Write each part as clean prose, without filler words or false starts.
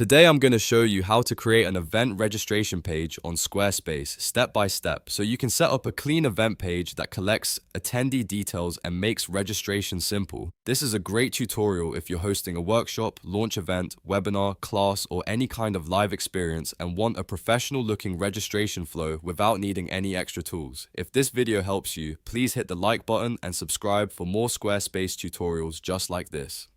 Today I'm going to show you how to create an event registration page on Squarespace step by step so you can set up a clean event page that collects attendee details and makes registration simple. This is a great tutorial if you're hosting a workshop, launch event, webinar, class, or any kind of live experience and want a professional looking registration flow without needing any extra tools. If this video helps you, please hit the like button and subscribe for more Squarespace tutorials just like this.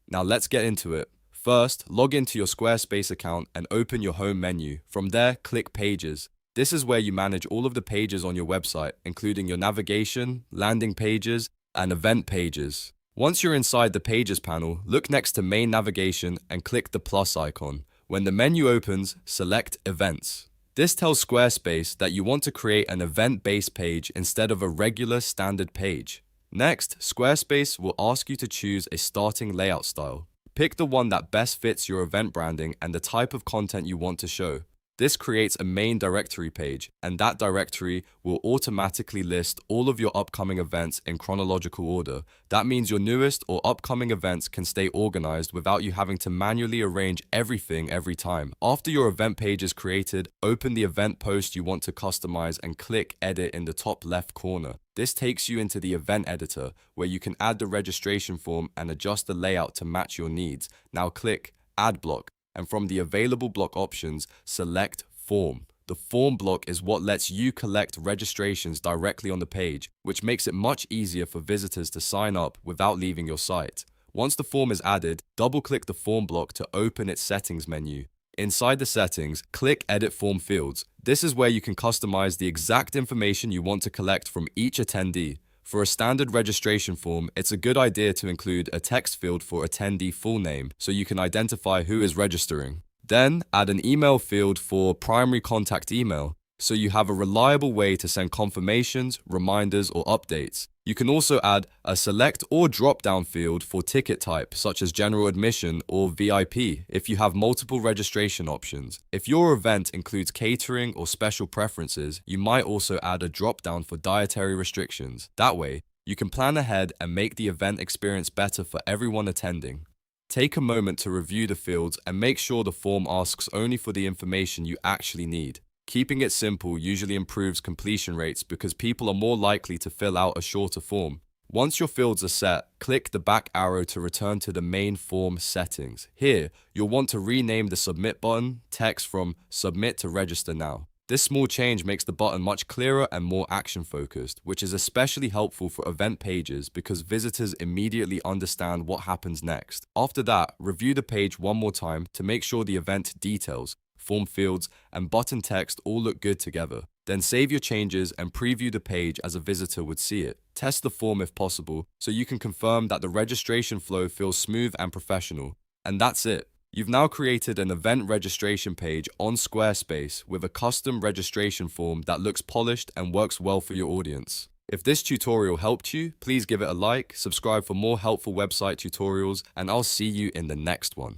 Now let's get into it. First, log into your Squarespace account and open your home menu. From there, click Pages. This is where you manage all of the pages on your website, including your navigation, landing pages, and event pages. Once you're inside the Pages panel, look next to Main Navigation and click the plus icon. When the menu opens, select Events. This tells Squarespace that you want to create an event-based page instead of a regular standard page. Next, Squarespace will ask you to choose a starting layout style. Pick the one that best fits your event branding and the type of content you want to show. This creates a main directory page, and that directory will automatically list all of your upcoming events in chronological order. That means your newest or upcoming events can stay organized without you having to manually arrange everything every time. After your event page is created, open the event post you want to customize and click Edit in the top left corner. This takes you into the event editor, where you can add the registration form and adjust the layout to match your needs. Now click Add Block, and from the available block options, select Form. The form block is what lets you collect registrations directly on the page, which makes it much easier for visitors to sign up without leaving your site. Once the form is added, double-click the form block to open its settings menu. Inside the settings, click Edit Form Fields. This is where you can customize the exact information you want to collect from each attendee. For a standard registration form, it's a good idea to include a text field for attendee full name so you can identify who is registering. Then, add an email field for primary contact email so you have a reliable way to send confirmations, reminders, or updates. You can also add a select or drop-down field for ticket type, such as general admission or VIP, if you have multiple registration options. If your event includes catering or special preferences, you might also add a drop-down for dietary restrictions. That way, you can plan ahead and make the event experience better for everyone attending. Take a moment to review the fields and make sure the form asks only for the information you actually need. Keeping it simple usually improves completion rates because people are more likely to fill out a shorter form. Once your fields are set, click the back arrow to return to the main form settings. Here, you'll want to rename the Submit button text from Submit to Register Now. This small change makes the button much clearer and more action-focused, which is especially helpful for event pages because visitors immediately understand what happens next. After that, review the page one more time to make sure the event details, form fields, and button text all look good together. Then save your changes and preview the page as a visitor would see it. Test the form if possible, so you can confirm that the registration flow feels smooth and professional. And that's it. You've now created an event registration page on Squarespace with a custom registration form that looks polished and works well for your audience. If this tutorial helped you, please give it a like, subscribe for more helpful website tutorials, and I'll see you in the next one.